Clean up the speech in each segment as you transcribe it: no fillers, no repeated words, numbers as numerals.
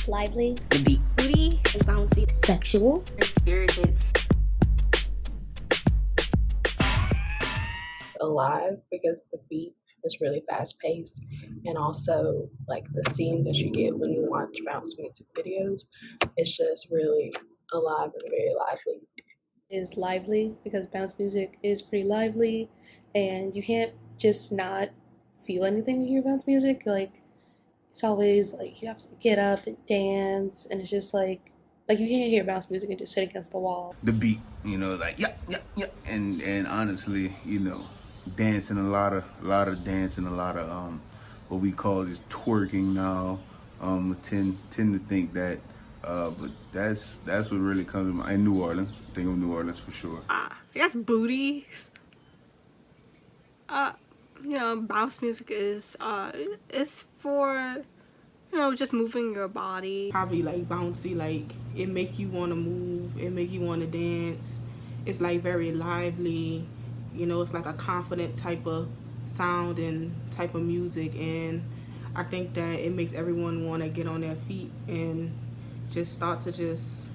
lively, the beat, booty, and bouncy, sexual, spirited, alive because the beat is really fast paced, and also like the scenes that you get when you watch bounce music videos, it's just really alive and very lively. is lively because bounce music is pretty lively, and you can't just not feel anything when you hear bounce music. Like, it's always like you have to get up and dance, and it's just like you can't hear bounce music and just sit against the wall. the beat, like yeah, and honestly, dancing a lot of dancing, a lot of what we call is twerking now. Tend to think that, but that's what really comes to mind. In New Orleans, think of New Orleans for sure. I guess booty. Bounce music is it's for just moving your body. Probably like bouncy, like it make you want to move, it make you want to dance. It's like very lively, it's like a confident type of sound and type of music, and I think that it makes everyone want to get on their feet and just start to just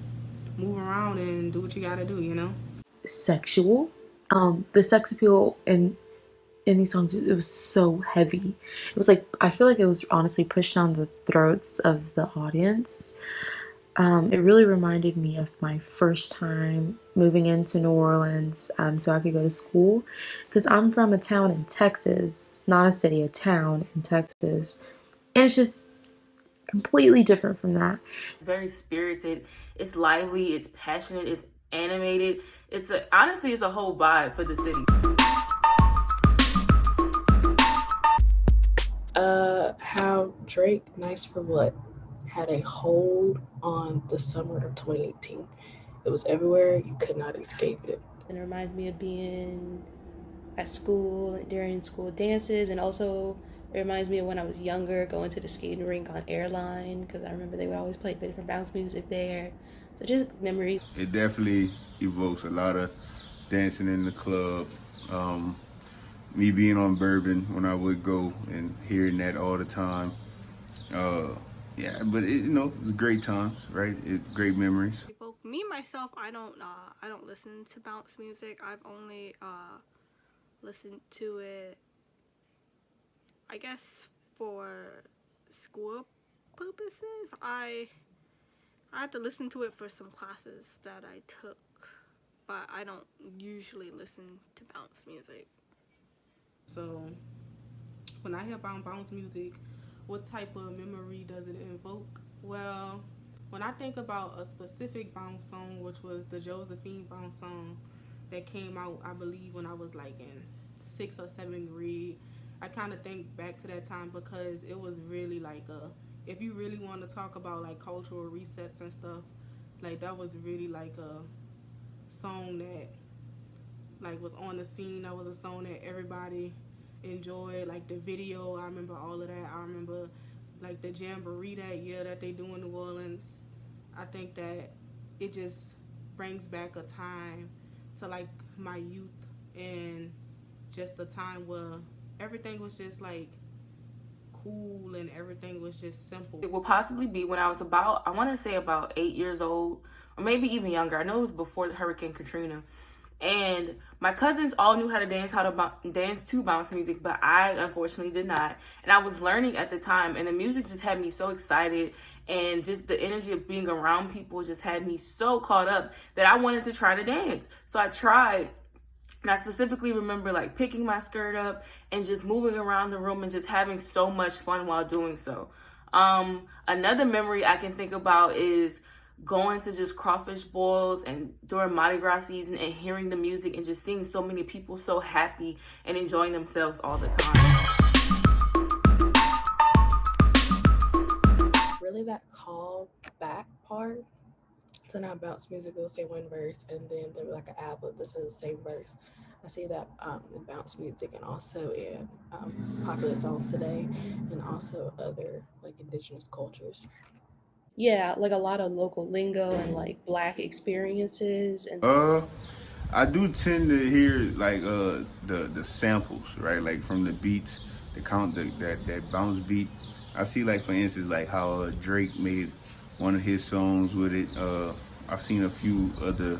move around and do what you got to do. Sexual. The sex appeal in these songs, it was so heavy. It was like, I feel like it was honestly pushed down the throats of the audience. It really reminded me of my first time moving into New Orleans, so I could go to school, because I'm from a town in Texas, not a city, a town in Texas, and it's just completely different from that. It's very spirited, it's lively, it's passionate, it's animated. Honestly, it's a whole vibe for the city. How Drake, Nice for What, had a hold on the summer of 2018. It was everywhere, you could not escape it. And it reminds me of being at school during school dances, and also it reminds me of when I was younger going to the skating rink on Airline, because I remember they would always play different bounce music there. So just memories. It definitely evokes a lot of dancing in the club. Me being on Bourbon when I would go and hearing that all the time. Yeah, but it's great times, right? It's great memories. Me myself, I don't listen to bounce music. I've only listened to it, I guess, for school purposes. I had to listen to it for some classes that I took, but I don't usually listen to bounce music. So when I hear bounce music, what type of memory does it invoke? Well, when I think about a specific bounce song, which was the Josephine bounce song that came out, I believe, when I was like in 6th or 7th grade, I kind of think back to that time because it was really like if you really want to talk about like cultural resets and stuff, like that was really like a song that like was on the scene. That was a song that everybody enjoyed. Like the video, I remember all of that. I remember like the jamboree that year that they do in New Orleans. I think that it just brings back a time to like my youth and just the time where everything was just like cool and everything was just simple. It will possibly be when I was I want to say about 8 years old, or maybe even younger. I know it was before Hurricane Katrina. And my cousins all knew how to dance to bounce music, but I unfortunately did not. And I was learning at the time, and the music just had me so excited, and just the energy of being around people just had me so caught up that I wanted to try to dance. So I tried, and I specifically remember like picking my skirt up and just moving around the room and just having so much fun while doing so. Another memory I can think about is going to just crawfish boils and during Mardi Gras season and hearing the music and just seeing so many people so happy and enjoying themselves all the time. Really that call back part, so now bounce music will say one verse and then there'll be like an album that says the same verse. I see that in bounce music and also in popular songs today, and also other like indigenous cultures. Yeah, like a lot of local lingo and like Black experiences. And I do tend to hear like the samples, right? Like from the beats, that bounce beat. I see like for instance like how Drake made one of his songs with it. I've seen a few other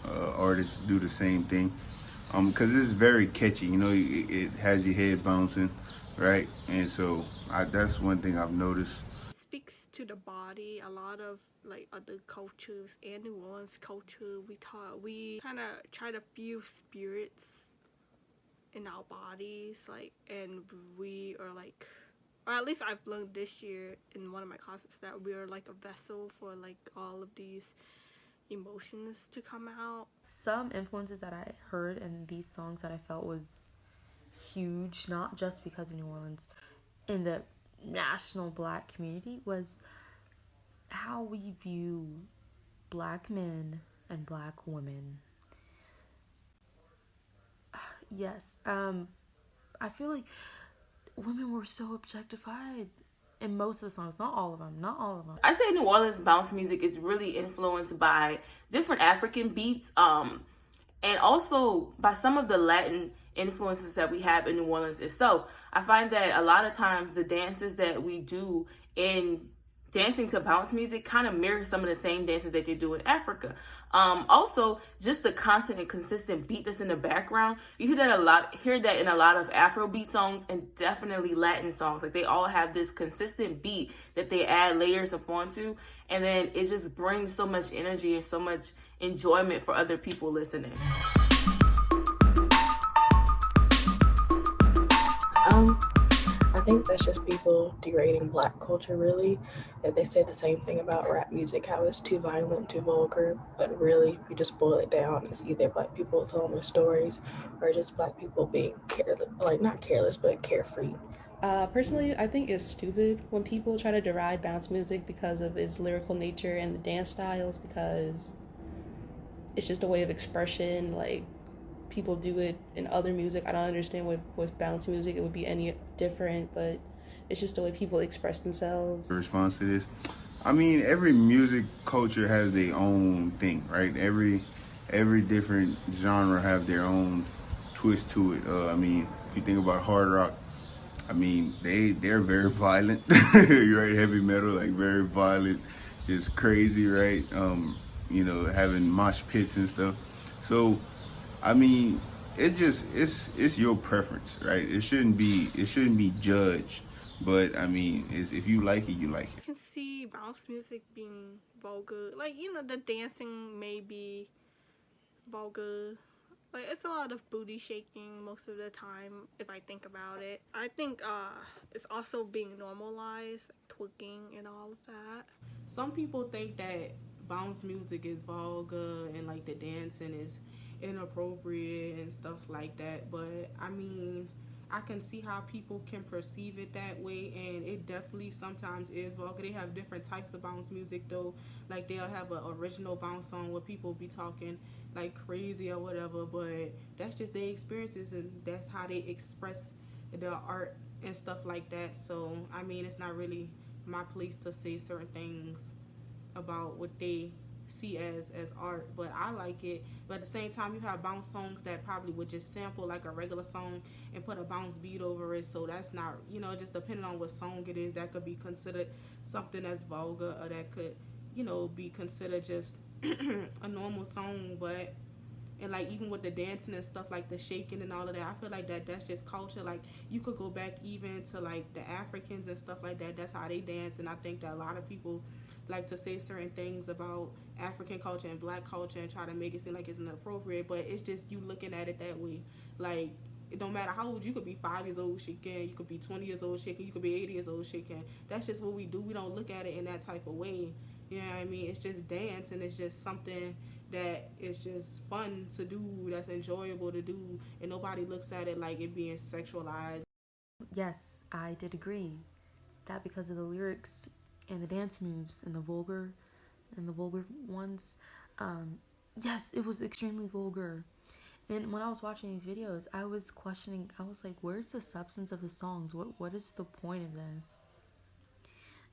artists do the same thing. Because it's very catchy, you know, it has your head bouncing, right? And so that's one thing I've noticed. It speaks to the body. A lot of like other cultures and New Orleans culture, we kind of try to feel spirits in our bodies, like, and we are like, or at least I've learned this year in one of my classes that we are like a vessel for like all of these emotions to come out. Some influences that I heard in these songs that I felt was huge, not just because of New Orleans, in the national Black community, was how we view Black men and Black women. Yes, I feel like women were so objectified in most of the songs. Not all of them. I say New Orleans bounce music is really influenced by different African beats, and also by some of the Latin influences that we have in New Orleans itself. I find that a lot of times the dances that we do in dancing to bounce music kind of mirror some of the same dances that they do in Africa. Also, just the constant and consistent beat that's in the background. You hear that in a lot of Afrobeat songs and definitely Latin songs. Like they all have this consistent beat that they add layers upon to, and then it just brings so much energy and so much enjoyment for other people listening. I think that's just people degrading Black culture, really. They say the same thing about rap music, how it's too violent, too vulgar, but really, if you just boil it down, it's either Black people telling their stories or just Black people being careless, like not careless, but carefree. Personally, I think it's stupid when people try to deride bounce music because of its lyrical nature and the dance styles, because it's just a way of expression. Like, people do it in other music. I don't understand with bounce music it would be any different, but it's just the way people express themselves. The response to this, I mean, every music culture has their own thing, right? Every different genre have their own twist to it. I mean, if you think about hard rock, I mean, they're very violent, right? Heavy metal, like very violent, just crazy, right? You know, having mosh pits and stuff. So, I mean, it's your preference, right? It shouldn't be judged. But I mean, if you like it, you like it. I can see bounce music being vulgar. Like, you know, the dancing may be vulgar. Like, it's a lot of booty shaking most of the time, if I think about it. I think it's also being normalized, twerking and all of that. Some people think that bounce music is vulgar and like the dancing is inappropriate and stuff like that, but I mean, I can see how people can perceive it that way, and it definitely sometimes is vulgar. They have different types of bounce music though. Like they'll have an original bounce song where people be talking like crazy or whatever, but that's just their experiences and that's how they express their art and stuff like that. So I mean, it's not really my place to say certain things about what they see as art, but I like it. But at the same time, you have bounce songs that probably would just sample like a regular song and put a bounce beat over it, so that's not, you know, just depending on what song it is, that could be considered something that's vulgar, or that could, you know, be considered just a normal song. But and like even with the dancing and stuff, like the shaking and all of that, I feel like that's just culture. Like you could go back even to like the Africans and stuff like that, that's how they dance. And I think that a lot of people like to say certain things about African culture and Black culture and try to make it seem like it's inappropriate, but it's just you looking at it that way. Like it don't matter how old you could be, 5 years old shaking, you could be 20 years old shaking, you could be 80 years old shaking. That's just what we do. We don't look at it in that type of way. You know what I mean? It's just dance, and it's just something that is just fun to do, that's enjoyable to do, and nobody looks at it like it being sexualized. Yes, I did agree that because of the lyrics and the dance moves and the vulgar ones, yes, it was extremely vulgar. And when I was watching these videos, I was questioning, I was like, where's the substance of the songs? What is the point of this?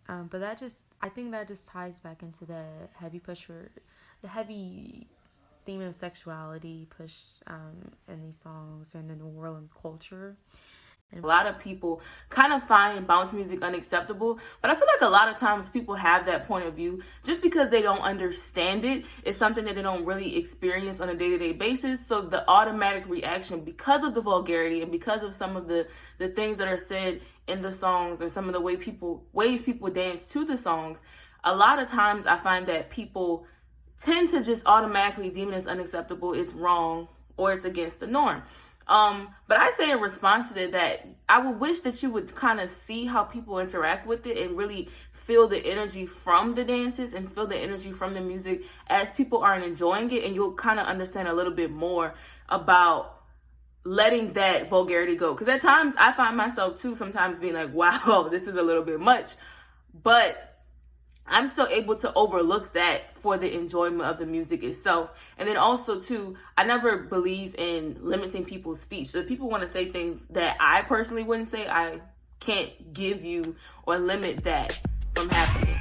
But I think that just ties back into the heavy theme of sexuality pushed in these songs and the New Orleans culture. A lot of people kind of find bounce music unacceptable, but I feel like a lot of times people have that point of view just because they don't understand it. It's something that they don't really experience on a day-to-day basis. So the automatic reaction, because of the vulgarity and because of some of the things that are said in the songs and some of the ways people dance to the songs, a lot of times I find that people tend to just automatically deem it as unacceptable, it's wrong, or it's against the norm. But I say in response to that I would wish that you would kind of see how people interact with it and really feel the energy from the dances and feel the energy from the music as people are enjoying it, and you'll kind of understand a little bit more about letting that vulgarity go. Because at times I find myself too sometimes being like, wow, this is a little bit much, but I'm still able to overlook that for the enjoyment of the music itself. And then also too, I never believe in limiting people's speech. So if people want to say things that I personally wouldn't say, I can't give you or limit that from happening.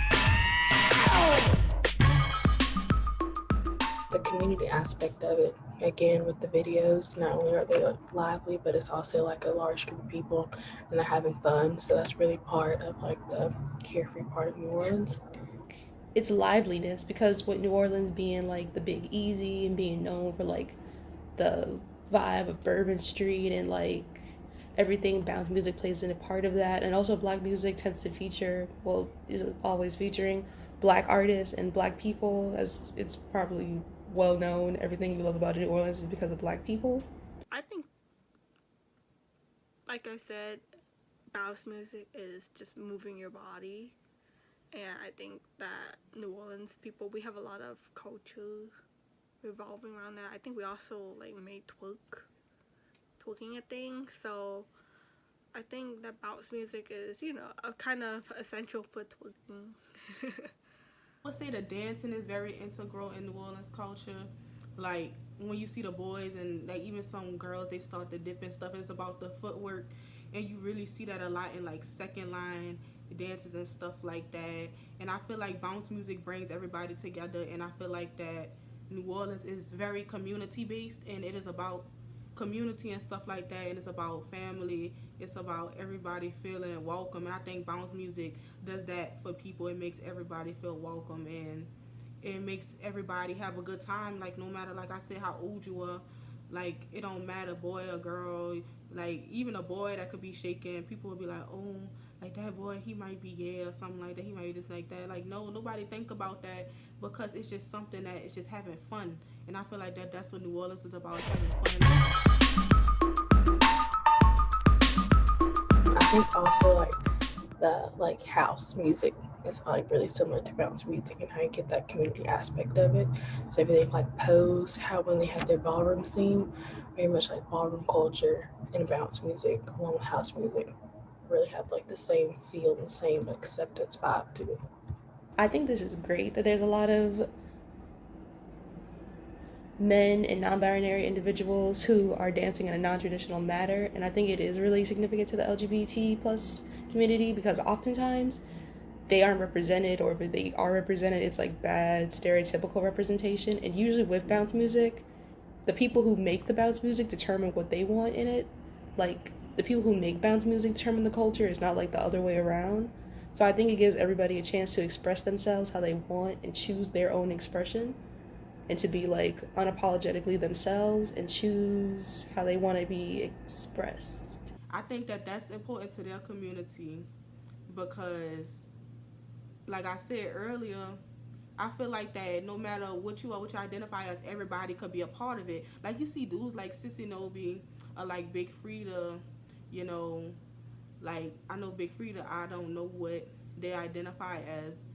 The community aspect of it, again, with the videos, not only are they lively, but it's also like a large group of people and they're having fun. So that's really part of like the carefree part of New Orleans. It's liveliness, because with New Orleans being like the Big Easy and being known for like the vibe of Bourbon Street and like everything, bounce music plays in a part of that. And also black music tends to feature, well, is always featuring black artists and black people, as it's probably well known. Everything we love about New Orleans is because of black people. I think, like I said, bounce music is just moving your body. And I think that New Orleans people, we have a lot of culture revolving around that. I think we also like made twerking a thing. So I think that bounce music is, you know, a kind of essential for twerking. I would say the dancing is very integral in New Orleans culture. Like when you see the boys and like even some girls, they start to dip and stuff. It's about the footwork, and you really see that a lot in like second line dances and stuff like that. And I feel like bounce music brings everybody together, and I feel like that New Orleans is very community based, and it is about community and stuff like that, and it's about family, it's about everybody feeling welcome. And I think bounce music does that for people. It makes everybody feel welcome, and it makes everybody have a good time. Like no matter, like I said, how old you are, like it don't matter, boy or girl. Like even a boy that could be shaking, people will be like, oh, like that boy, he might be gay or something like that, he might be just like that. Like no, nobody think about that, because it's just something that is just having fun. And I feel like that's what New Orleans is about, having fun. I think also like the like house music is like really similar to bounce music and how you get that community aspect of it. So everything like Pose, how when they had their ballroom scene, very much like ballroom culture and bounce music along with house music really have like the same feel and same acceptance vibe to it. I think this is great that there's a lot of men and non-binary individuals who are dancing in a non-traditional manner, and I think it is really significant to the LGBT plus community, because oftentimes they aren't represented, or if they are represented, it's like bad stereotypical representation. And usually with bounce music, the people who make the bounce music determine what they want in it. Like the people who make bounce music determine the culture. It's not like the other way around. So I think it gives everybody a chance to express themselves how they want and choose their own expression, and to be like unapologetically themselves and choose how they want to be expressed. I think that that's important to their community, because like I said earlier, I feel like that no matter what you are, what you identify as, everybody could be a part of it. Like you see dudes like Sissy Nobby or like Big Frida, you know, like I know Big Frida, I don't know what they identify as,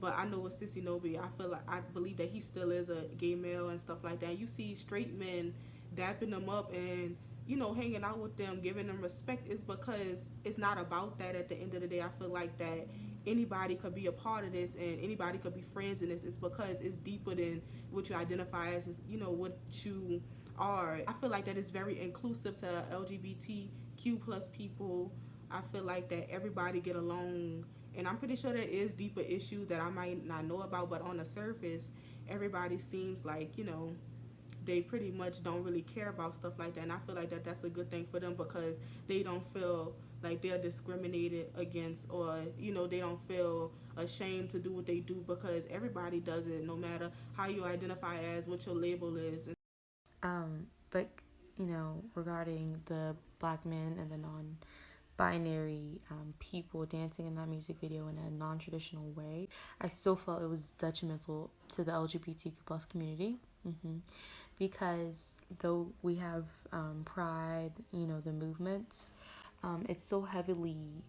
but I know with Sissy Nobby, I believe that he still is a gay male and stuff like that. You see straight men dapping them up and, you know, hanging out with them, giving them respect, is because it's not about that at the end of the day. I feel like that anybody could be a part of this and anybody could be friends in this. It's because it's deeper than what you identify as, you know, what you are. I feel like that it's very inclusive to LGBTQ plus people. I feel like that everybody get along, and I'm pretty sure there is deeper issues that I might not know about, but on the surface, everybody seems like, you know, they pretty much don't really care about stuff like that. And I feel like that's a good thing for them, because they don't feel like they're discriminated against, or they don't feel ashamed to do what they do, because everybody does it, no matter how you identify as, what your label is. But regarding the black men and the non-binary people dancing in that music video in a non-traditional way, I still felt it was detrimental to the LGBTQ plus community. Because though we have Pride, the movements, it's so heavily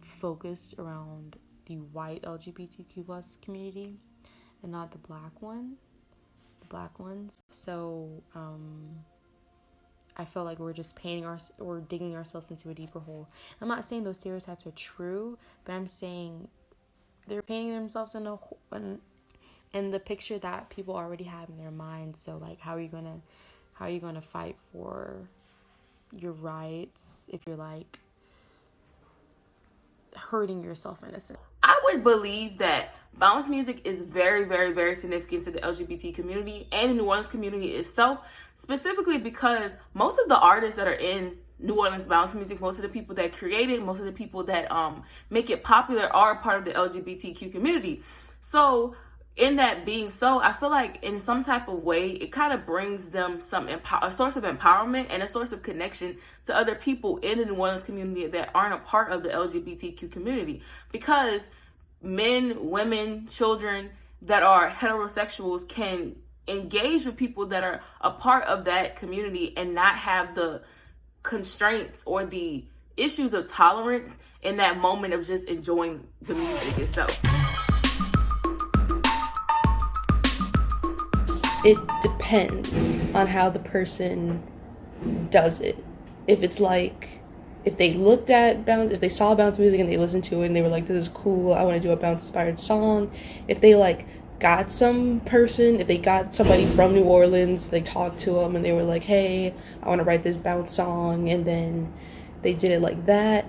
focused around the white LGBTQ plus community and not the black ones. So I felt like we're just we're digging ourselves into a deeper hole. I'm not saying those stereotypes are true, but I'm saying they're painting themselves in the picture that people already have in their minds. So like, how are you gonna fight for your rights if you're like hurting yourself in a sense? I would believe that bounce music is very, very, very significant to the LGBT community and the New Orleans community itself, specifically because most of the artists that are in New Orleans bounce music, most of the people that create it, most of the people that make it popular are part of the LGBTQ community. So in that being so, I feel like in some type of way, it kind of brings them a source of empowerment and a source of connection to other people in the New Orleans community that aren't a part of the LGBTQ community. Because men, women, children that are heterosexuals can engage with people that are a part of that community and not have the constraints or the issues of tolerance in that moment of just enjoying the music itself. It depends on how the person does it. If it's like, if they saw bounce music and they listened to it and they were like, this is cool, I want to do a bounce inspired song. If they like got if they got somebody from New Orleans, they talked to them and they were like, hey, I want to write this bounce song, and then they did it like that,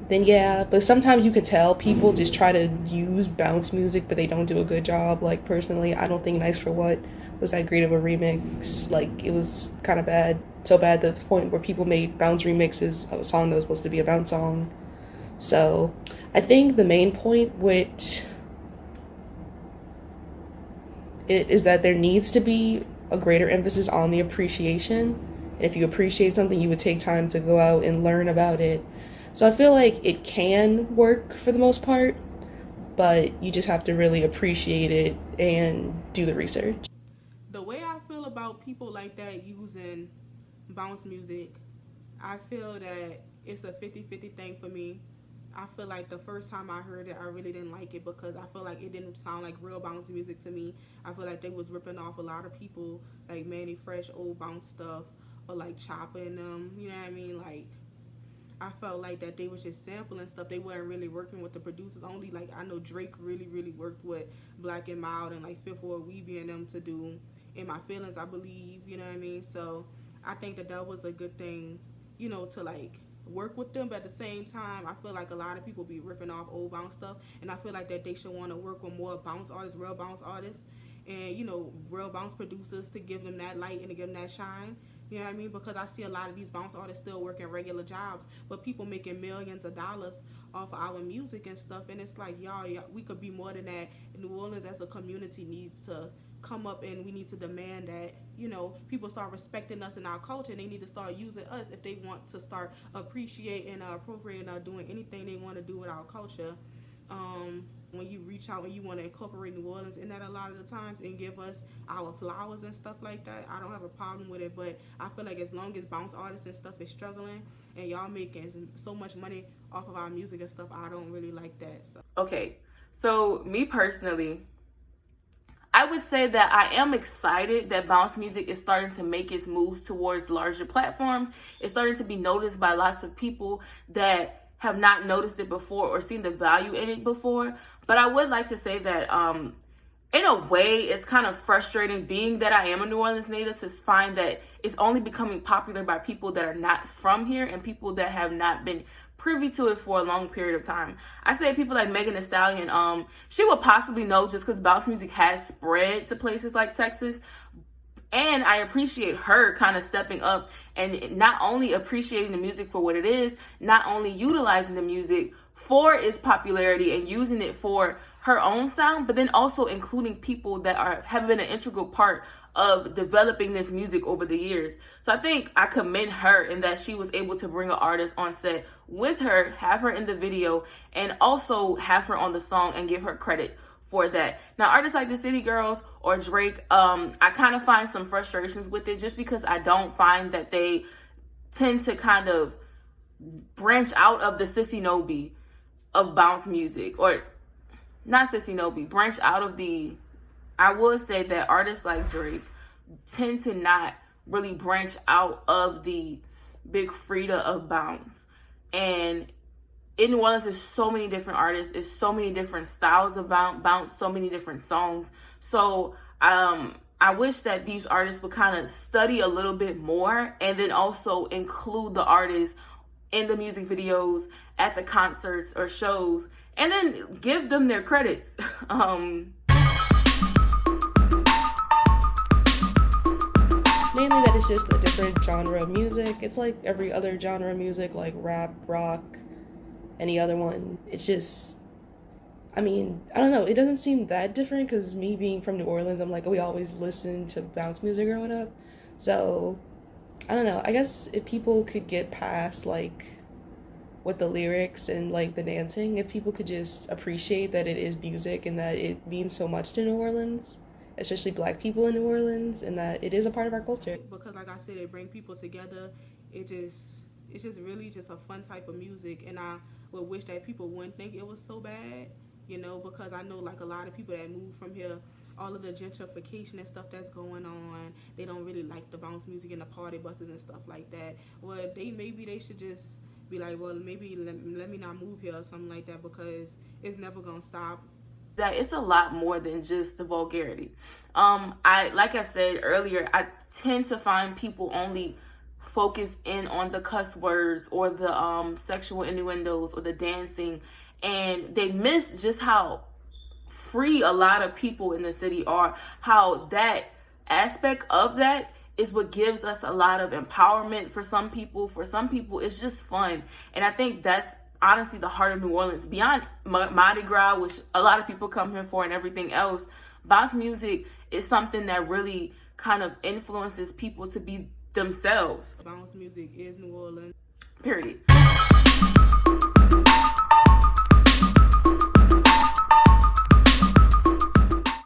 then yeah. But sometimes you can tell people just try to use bounce music, but they don't do a good job. Like, personally, I don't think Nice for What was that great of a remix. Like, it was kind of bad, so bad to the point where people made bounce remixes of a song that was supposed to be a bounce song. So I think the main point with it is that there needs to be a greater emphasis on the appreciation. And if you appreciate something, you would take time to go out and learn about it. So I feel like it can work for the most part, but you just have to really appreciate it and do the research. The way I feel about people like that using bounce music, I feel that it's a 50-50 thing for me. I feel like the first time I heard it, I really didn't like it, because I feel like it didn't sound like real bounce music to me. I feel like they was ripping off a lot of people, like Manny Fresh old bounce stuff, or like chopping them, you know what I mean? Like, I felt like that they was just sampling stuff. They weren't really working with the producers. Only, like, I know Drake really, really worked with Black and Mild and like Fifth Ward Weebie and them to do In My Feelings, I believe, you know what I mean? So I think that was a good thing, to like work with them. But at the same time, I feel like a lot of people be ripping off old bounce stuff, and I feel like that they should want to work with more bounce artists, real bounce artists, and real bounce producers, to give them that light and to give them that shine. You know what I mean? Because I see a lot of these bounce artists still working regular jobs, but people making millions of dollars off of our music and stuff. And it's like, y'all, we could be more than that. New Orleans as a community needs to come up, and we need to demand that, people start respecting us in our culture, and they need to start using us if they want to start appreciating, appropriating, doing anything they want to do with our culture. When you reach out and you want to incorporate New Orleans in that a lot of the times and give us our flowers and stuff like that, I don't have a problem with it. But I feel like as long as bounce artists and stuff is struggling and y'all making so much money off of our music and stuff, I don't really like that. Okay, so me personally, I would say that I am excited that bounce music is starting to make its moves towards larger platforms. It's starting to be noticed by lots of people that have not noticed it before or seen the value in it before. But I would like to say that in a way, it's kind of frustrating, being that I am a New Orleans native, to find that it's only becoming popular by people that are not from here and people that have not been privy to it for a long period of time. I say people like Megan Thee Stallion, she would possibly know just because bounce music has spread to places like Texas. And I appreciate her kind of stepping up and not only appreciating the music for what it is, not only utilizing the music for its popularity and using it for her own sound, but then also including people that have been an integral part of developing this music over the years. So I think I commend her in that she was able to bring an artist on set with her, have her in the video, and also have her on the song and give her credit for that. Now, artists like the City Girls or Drake, I kind of find some frustrations with it just because I don't find that they tend to kind of branch out of the Sissy Nobi of bounce music, or not Sissy Nobi, branch out of I would say that artists like Drake tend to not really branch out of the Big Frida of bounce. And in New Orleans, there's so many different artists, there's so many different styles of bounce, so many different songs. So I wish that these artists would kind of study a little bit more and then also include the artists in the music videos, at the concerts or shows, and then give them their credits. Mainly that it's just a different genre of music. It's like every other genre of music, like rap, rock, any other one. It's just, I mean, I don't know. It doesn't seem that different because me being from New Orleans, I'm like, we always listened to bounce music growing up. So, I don't know. I guess if people could get past, like, with the lyrics and, like, the dancing, if people could just appreciate that it is music and that it means so much to New Orleans, especially Black people in New Orleans, and that it is a part of our culture. Because like I said, they bring people together. It's just really just a fun type of music, and I would wish that people wouldn't think it was so bad, you know, because I know like a lot of people that move from here, all of the gentrification and stuff that's going on, they don't really like the bounce music and the party buses and stuff like that. Well, maybe they should just be like, well, maybe let me not move here or something like that, because it's never gonna stop. That it's a lot more than just the vulgarity. Like I said earlier, I tend to find people only focus in on the cuss words or the sexual innuendos or the dancing, and they miss just how free a lot of people in the city are, how that aspect of that is what gives us a lot of empowerment for some people. For some people, it's just fun. And I think that's honestly the heart of New Orleans. Beyond Mardi Gras, which a lot of people come here for, and everything else, bounce music is something that really kind of influences people to be themselves. Bounce music is New Orleans. Period.